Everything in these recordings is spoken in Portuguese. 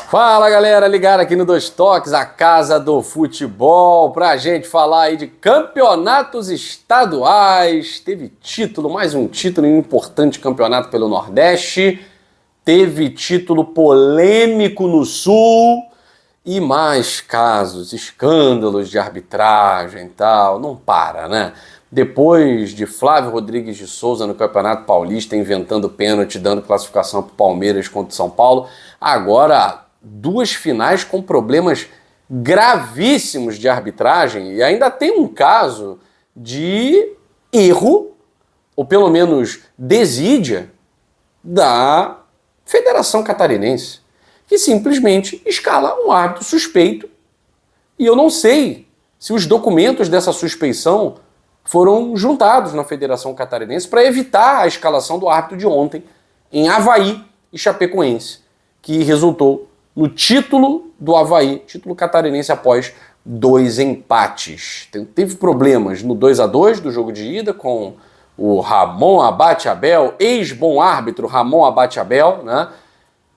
Fala galera, ligado aqui no Dois Toques, a casa do futebol, pra gente falar aí de campeonatos estaduais. Teve título, mais um título em um importante campeonato pelo Nordeste, teve título polêmico no Sul e mais casos, escândalos de arbitragem e tal, não para, né? Depois de Flávio Rodrigues de Souza no Campeonato Paulista inventando pênalti, dando classificação para o Palmeiras contra o São Paulo, agora duas finais com problemas gravíssimos de arbitragem e ainda tem um caso de erro, ou pelo menos desídia, da Federação Catarinense, que simplesmente escala um árbitro suspeito e eu não sei se os documentos dessa suspeição foram juntados na Federação Catarinense para evitar a escalação do árbitro de ontem em Avaí e Chapecoense, que resultou no título do Avaí, título catarinense após 2 empates. Teve problemas no 2-2 do jogo de ida com o Ramon Abate Abel, ex-bom árbitro Ramon Abate Abel, né?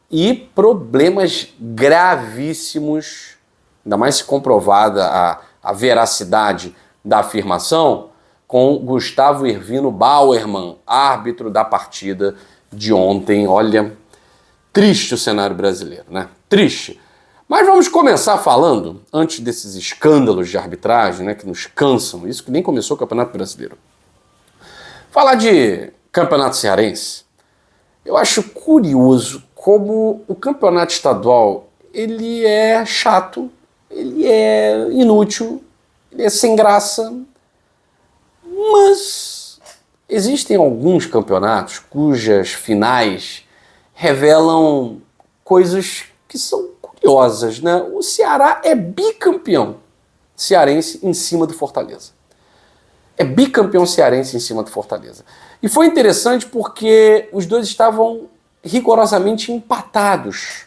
E problemas gravíssimos, ainda mais se comprovada a veracidade da afirmação, com Gustavo Hervino Bauerman, árbitro da partida de ontem. Olha, triste o cenário brasileiro, né? Triste. Mas vamos começar falando, antes desses escândalos de arbitragem, né, que nos cansam, isso que nem começou o Campeonato Brasileiro. Falar de Campeonato Cearense. Eu acho curioso como o Campeonato Estadual, ele é chato, ele é inútil, ele é sem graça, mas existem alguns campeonatos cujas finais revelam coisas que são curiosas, né? O Ceará é bicampeão cearense em cima do Fortaleza. É bicampeão cearense em cima do Fortaleza. E foi interessante porque os dois estavam rigorosamente empatados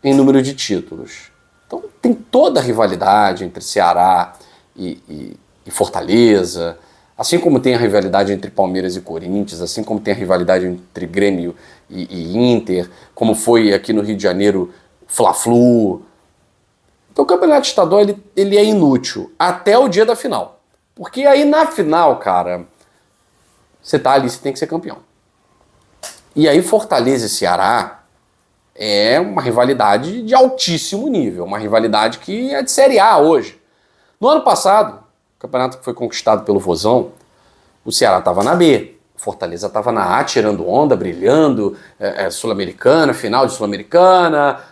em número de títulos. Então tem toda a rivalidade entre Ceará e Fortaleza, assim como tem a rivalidade entre Palmeiras e Corinthians, assim como tem a rivalidade entre Grêmio e Inter, como foi aqui no Rio de Janeiro, Fla-Flu. Então o campeonato estadual ele é inútil até o dia da final. Porque aí na final, cara, você tá ali, você tem que ser campeão. E aí Fortaleza e Ceará é uma rivalidade de altíssimo nível, uma rivalidade que é de Série A hoje. No ano passado, o campeonato que foi conquistado pelo Vozão, o Ceará estava na B, Fortaleza estava na A, tirando onda, brilhando, Sul-Americana, final de Sul-Americana,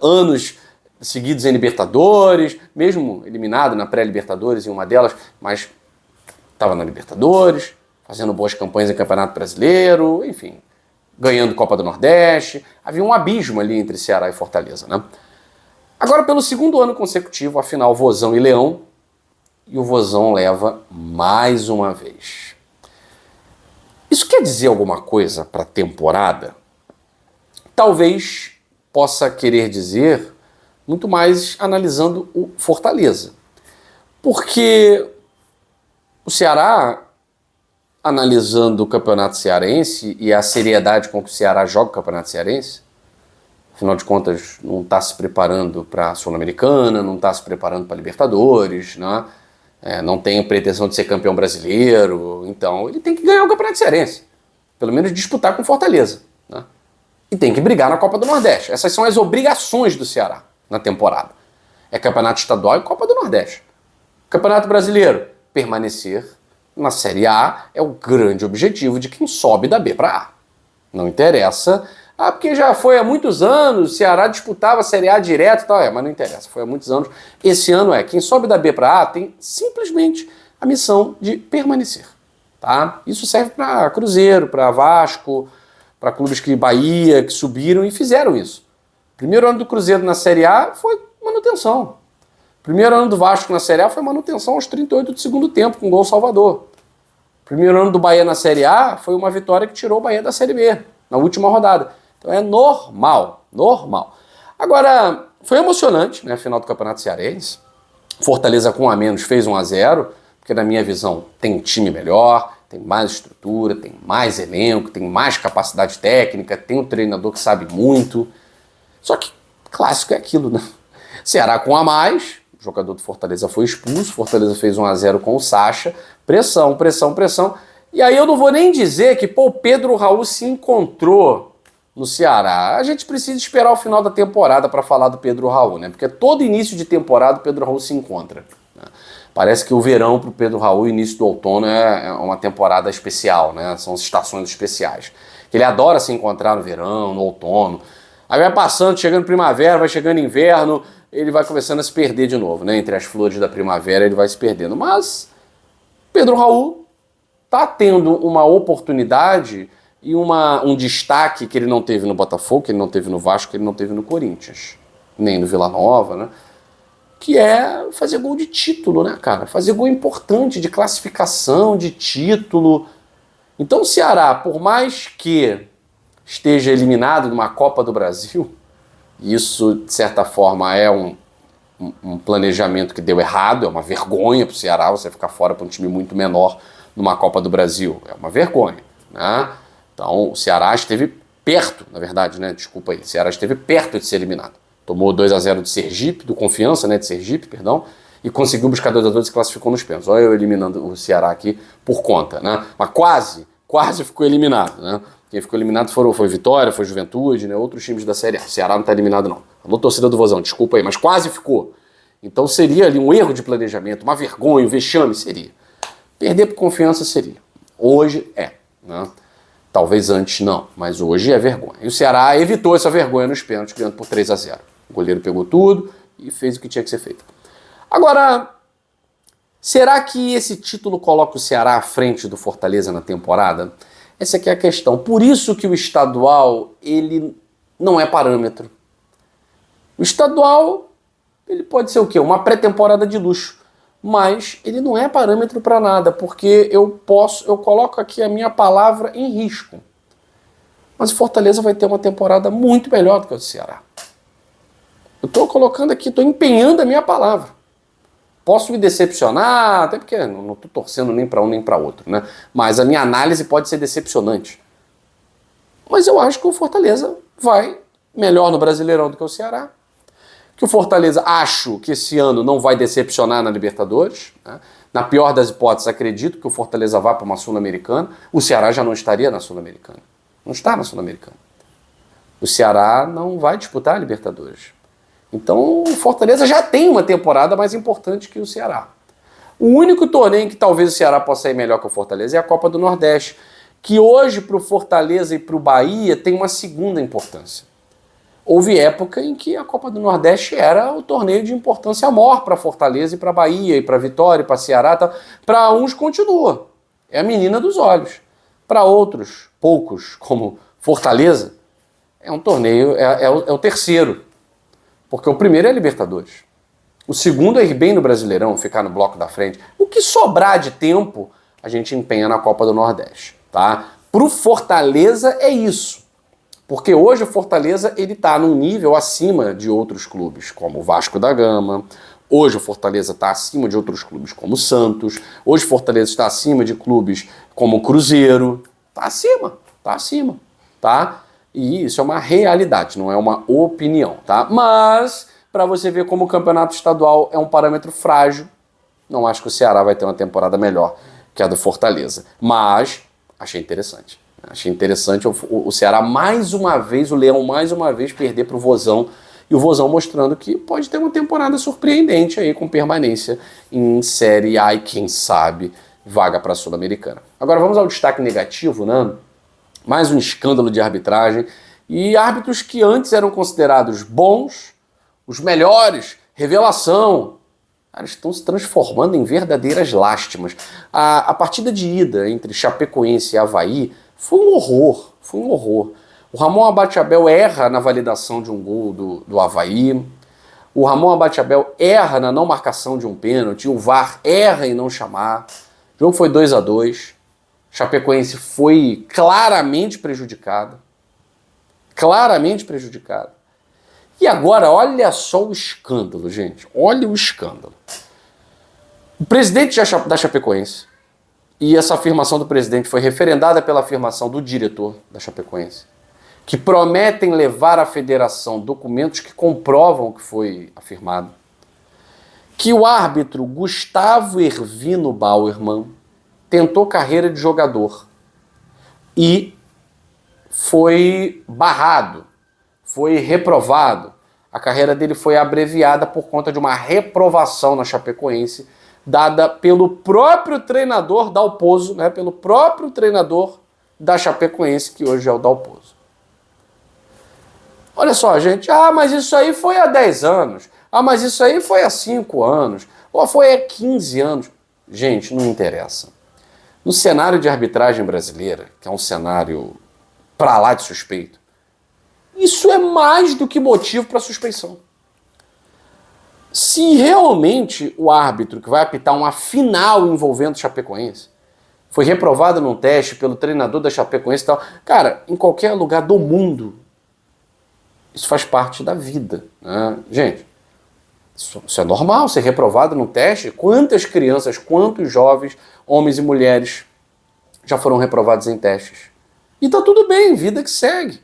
anos seguidos em Libertadores, mesmo eliminado na pré-Libertadores em uma delas, mas estava na Libertadores, fazendo boas campanhas em Campeonato Brasileiro, enfim, ganhando Copa do Nordeste. Havia um abismo ali entre Ceará e Fortaleza, né? Agora, pelo segundo ano consecutivo, a final Vozão e Leão, e o Vozão leva mais uma vez. Isso quer dizer alguma coisa para a temporada? Talvez possa querer dizer muito mais analisando o Fortaleza. Porque o Ceará, analisando o Campeonato Cearense e a seriedade com que o Ceará joga o Campeonato Cearense, afinal de contas não está se preparando para a Sul-Americana, não está se preparando para a Libertadores, né? Não tem a pretensão de ser campeão brasileiro, então ele tem que ganhar o Campeonato Cearense, pelo menos disputar com Fortaleza, né? E tem que brigar na Copa do Nordeste. Essas são as obrigações do Ceará na temporada. É Campeonato Estadual e Copa do Nordeste. Campeonato Brasileiro, permanecer na Série A é o grande objetivo de quem sobe da B para A. Não interessa, porque já foi há muitos anos, o Ceará disputava a Série A direto e tal, mas não interessa, foi há muitos anos. Esse ano quem sobe da B para A tem simplesmente a missão de permanecer, tá? Isso serve para Cruzeiro, para Vasco, para clubes que Bahia, que subiram e fizeram isso. Primeiro ano do Cruzeiro na Série A foi manutenção. Primeiro ano do Vasco na Série A foi manutenção aos 38 do segundo tempo, com gol Salvador. Primeiro ano do Bahia na Série A foi uma vitória que tirou o Bahia da Série B, na última rodada. Então é normal. Agora, foi emocionante, né, a final do Campeonato Cearense. Fortaleza com 1 a menos fez 1-0, porque na minha visão tem um time melhor, tem mais estrutura, tem mais elenco, tem mais capacidade técnica, tem um treinador que sabe muito. Só que clássico é aquilo, né? Ceará com a mais, o jogador do Fortaleza foi expulso, Fortaleza fez 1-0 com o Sacha, pressão, pressão, pressão. E aí eu não vou nem dizer que, pô, o Pedro Raul se encontrou no Ceará. A gente precisa esperar o final da temporada para falar do Pedro Raul, né? Porque todo início de temporada o Pedro Raul se encontra, né? Parece que o verão para o Pedro Raul e o início do outono é uma temporada especial, né? São estações especiais. Ele adora se encontrar no verão, no outono. Aí vai passando, chegando primavera, vai chegando inverno, ele vai começando a se perder de novo, né? Entre as flores da primavera ele vai se perdendo. Mas Pedro Raul tá tendo uma oportunidade e um destaque que ele não teve no Botafogo, que ele não teve no Vasco, que ele não teve no Corinthians, nem no Vila Nova, né? Que é fazer gol de título, né, cara? Fazer gol importante, de classificação, de título. Então o Ceará, por mais que esteja eliminado numa Copa do Brasil, e isso, de certa forma, é um planejamento que deu errado, é uma vergonha para o Ceará você ficar fora para um time muito menor numa Copa do Brasil. É uma vergonha, né? Então o Ceará esteve perto, na verdade, né? Desculpa aí, o Ceará esteve perto de ser eliminado. Tomou 2-0 de Sergipe, do Confiança, né? De Sergipe, perdão, e conseguiu buscar 2-2 e se classificou nos pênaltis. Olha eu eliminando o Ceará aqui por conta, né? Mas quase ficou eliminado, né? Quem ficou eliminado foi Vitória, foi Juventude, né? Outros times da Série A. O Ceará não está eliminado, não. Alô, torcida do Vozão, desculpa aí, mas quase ficou. Então seria ali um erro de planejamento, uma vergonha, um vexame, seria. Perder por Confiança seria. Hoje é, né? Talvez antes não, mas hoje é vergonha. E o Ceará evitou essa vergonha nos pênaltis, ganhando por 3-0. O goleiro pegou tudo e fez o que tinha que ser feito. Agora, será que esse título coloca o Ceará à frente do Fortaleza na temporada? Essa aqui é a questão. Por isso que o estadual, ele não é parâmetro. O estadual, ele pode ser o quê? Uma pré-temporada de luxo. Mas ele não é parâmetro para nada, porque eu coloco aqui a minha palavra em risco. Mas o Fortaleza vai ter uma temporada muito melhor do que o Ceará. Eu estou colocando aqui, estou empenhando a minha palavra. Posso me decepcionar, até porque não estou torcendo nem para um nem para outro, né? Mas a minha análise pode ser decepcionante. Mas eu acho que o Fortaleza vai melhor no Brasileirão do que o Ceará. Que o Fortaleza, acho que esse ano não vai decepcionar na Libertadores, né? Na pior das hipóteses, acredito que o Fortaleza vá para uma Sul-Americana. O Ceará já não estaria na Sul-Americana. Não está na Sul-Americana. O Ceará não vai disputar a Libertadores. Então o Fortaleza já tem uma temporada mais importante que o Ceará. O único torneio em que talvez o Ceará possa ir melhor que o Fortaleza é a Copa do Nordeste, que hoje para o Fortaleza e para o Bahia tem uma segunda importância. Houve época em que a Copa do Nordeste era o torneio de importância maior para Fortaleza e para Bahia, e para Vitória, e para Ceará. Tá? Para uns continua, é a menina dos olhos. Para outros, poucos, como Fortaleza, é um torneio, é o terceiro. Porque o primeiro é a Libertadores. O segundo é ir bem no Brasileirão, ficar no bloco da frente. O que sobrar de tempo, a gente empenha na Copa do Nordeste. Tá? Para o Fortaleza é isso. Porque hoje o Fortaleza está num nível acima de outros clubes, como o Vasco da Gama. Hoje o Fortaleza está acima de outros clubes, como o Santos. Hoje o Fortaleza está acima de clubes como o Cruzeiro. Está acima, tá? E isso é uma realidade, não é uma opinião, tá? Mas, para você ver como o campeonato estadual é um parâmetro frágil, não acho que o Ceará vai ter uma temporada melhor que a do Fortaleza. Mas, achei interessante. Achei interessante o Ceará mais uma vez, o Leão mais uma vez perder para o Vozão, e o Vozão mostrando que pode ter uma temporada surpreendente aí com permanência em Série A e quem sabe vaga para a Sul-Americana. Agora vamos ao destaque negativo, né? Mais um escândalo de arbitragem e árbitros que antes eram considerados bons, os melhores, revelação, cara, estão se transformando em verdadeiras lástimas. A partida de ida entre Chapecoense e Avaí foi um horror. O Ramon Abateabel erra na validação de um gol do Avaí, o Ramon Abateabel erra na não marcação de um pênalti, o VAR erra em não chamar, o jogo foi 2-2, Chapecoense foi claramente prejudicada. E agora, olha só o escândalo, gente. Olha o escândalo. O presidente da Chapecoense, e essa afirmação do presidente foi referendada pela afirmação do diretor da Chapecoense, que prometem levar à federação documentos que comprovam o que foi afirmado, que o árbitro Gustavo Hervino Bauermann tentou carreira de jogador e foi barrado, foi reprovado. A carreira dele foi abreviada por conta de uma reprovação na Chapecoense, dada pelo próprio treinador Dalpozo, né, pelo próprio treinador da Chapecoense, que hoje é o Dalpozo. Olha só, gente, mas isso aí foi há 10 anos, mas isso aí foi há 5 anos, ou foi há 15 anos. Gente, não interessa. No cenário de arbitragem brasileira, que é um cenário pra lá de suspeito, isso é mais do que motivo para suspeição. Se realmente o árbitro que vai apitar uma final envolvendo Chapecoense foi reprovado num teste pelo treinador da Chapecoense e tal, cara, em qualquer lugar do mundo, isso faz parte da vida, né? Gente, isso é normal, ser reprovado num teste. Quantas crianças, quantos jovens, homens e mulheres já foram reprovados em testes? E tá tudo bem, vida que segue.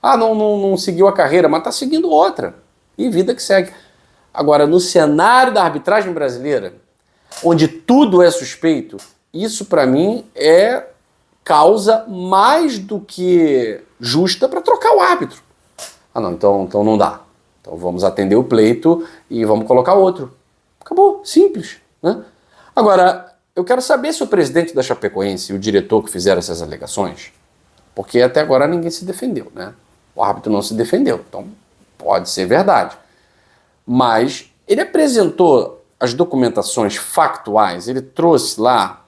Não seguiu a carreira, mas tá seguindo outra. E vida que segue. Agora, no cenário da arbitragem brasileira, onde tudo é suspeito, isso para mim é causa mais do que justa para trocar o árbitro. Então não dá. Então vamos atender o pleito e vamos colocar outro. Acabou, simples, né? Agora, eu quero saber se o presidente da Chapecoense e o diretor que fizeram essas alegações, porque até agora ninguém se defendeu, né? O árbitro não se defendeu, então pode ser verdade. Mas ele apresentou as documentações factuais, ele trouxe lá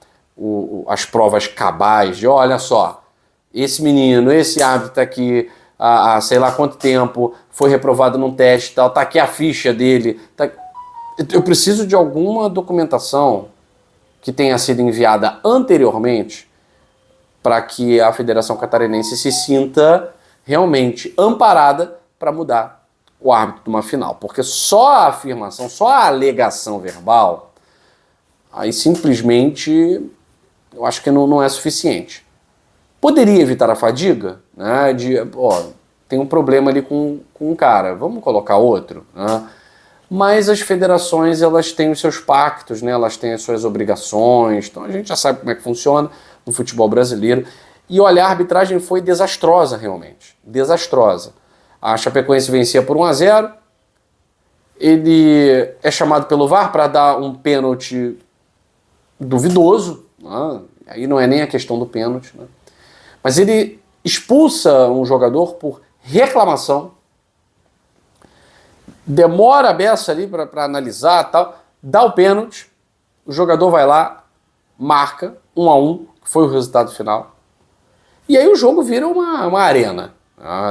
as provas cabais de, olha só, esse menino, esse árbitro tá aqui há sei lá quanto tempo, foi reprovado num teste e tal, tá aqui a ficha dele. Eu preciso de alguma documentação que tenha sido enviada anteriormente para que a Federação Catarinense se sinta realmente amparada para mudar o árbitro de uma final. Porque só a afirmação, só a alegação verbal, aí simplesmente eu acho que não é suficiente. Poderia evitar a fadiga, né, tem um problema ali com um cara, vamos colocar outro, né? Mas as federações, elas têm os seus pactos, né? Elas têm as suas obrigações, então a gente já sabe como é que funciona no futebol brasileiro. E olha, a arbitragem foi desastrosa realmente, desastrosa. A Chapecoense vencia por 1-0, ele é chamado pelo VAR para dar um pênalti duvidoso, né? Aí não é nem a questão do pênalti, né? Mas ele expulsa um jogador por reclamação, demora a beça ali para analisar tal, dá o pênalti, o jogador vai lá, marca 1-1, que foi o resultado final, e aí o jogo vira uma arena.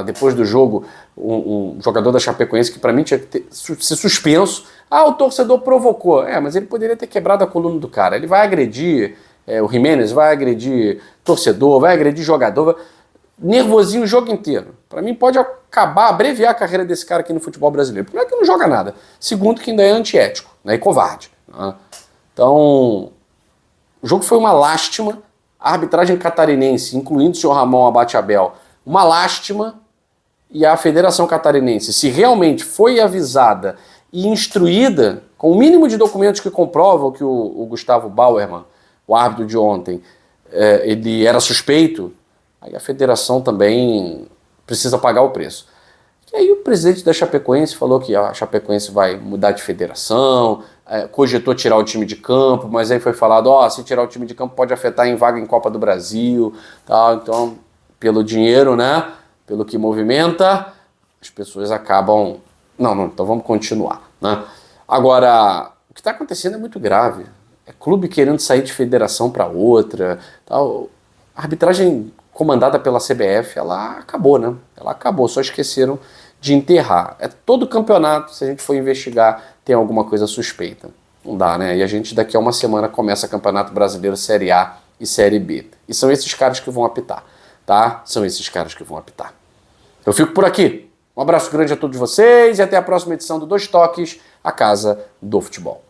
Depois do jogo, um jogador da Chapecoense, que para mim tinha que ser suspenso, o torcedor provocou, mas ele poderia ter quebrado a coluna do cara, ele vai agredir o Jimenez, vai agredir torcedor, vai agredir jogador, nervosinho o jogo inteiro. Para mim pode acabar, abreviar a carreira desse cara aqui no futebol brasileiro. Primeiro que não joga nada. Segundo que ainda é antiético, né, e covarde. Né? Então, o jogo foi uma lástima. A arbitragem catarinense, incluindo o senhor Ramon Abate Abel, uma lástima. E a Federação Catarinense, se realmente foi avisada e instruída, com o mínimo de documentos que comprovam que o Gustavo Bauermann, o árbitro de ontem, ele era suspeito, aí a federação também precisa pagar o preço. E aí o presidente da Chapecoense falou que a Chapecoense vai mudar de federação, cogitou tirar o time de campo, mas aí foi falado, se tirar o time de campo pode afetar em vaga em Copa do Brasil, tal. Então, pelo dinheiro, né, pelo que movimenta, as pessoas acabam... Não, então vamos continuar, né? Agora, o que está acontecendo é muito grave. É clube querendo sair de federação para outra, tal. A arbitragem comandada pela CBF, ela acabou, né? Ela acabou, só esqueceram de enterrar. Todo campeonato, se a gente for investigar, tem alguma coisa suspeita. Não dá, né? E a gente daqui a uma semana começa Campeonato Brasileiro Série A e Série B. E são esses caras que vão apitar, tá? São esses caras que vão apitar. Eu fico por aqui. Um abraço grande a todos vocês e até a próxima edição do Dois Toques, a Casa do Futebol.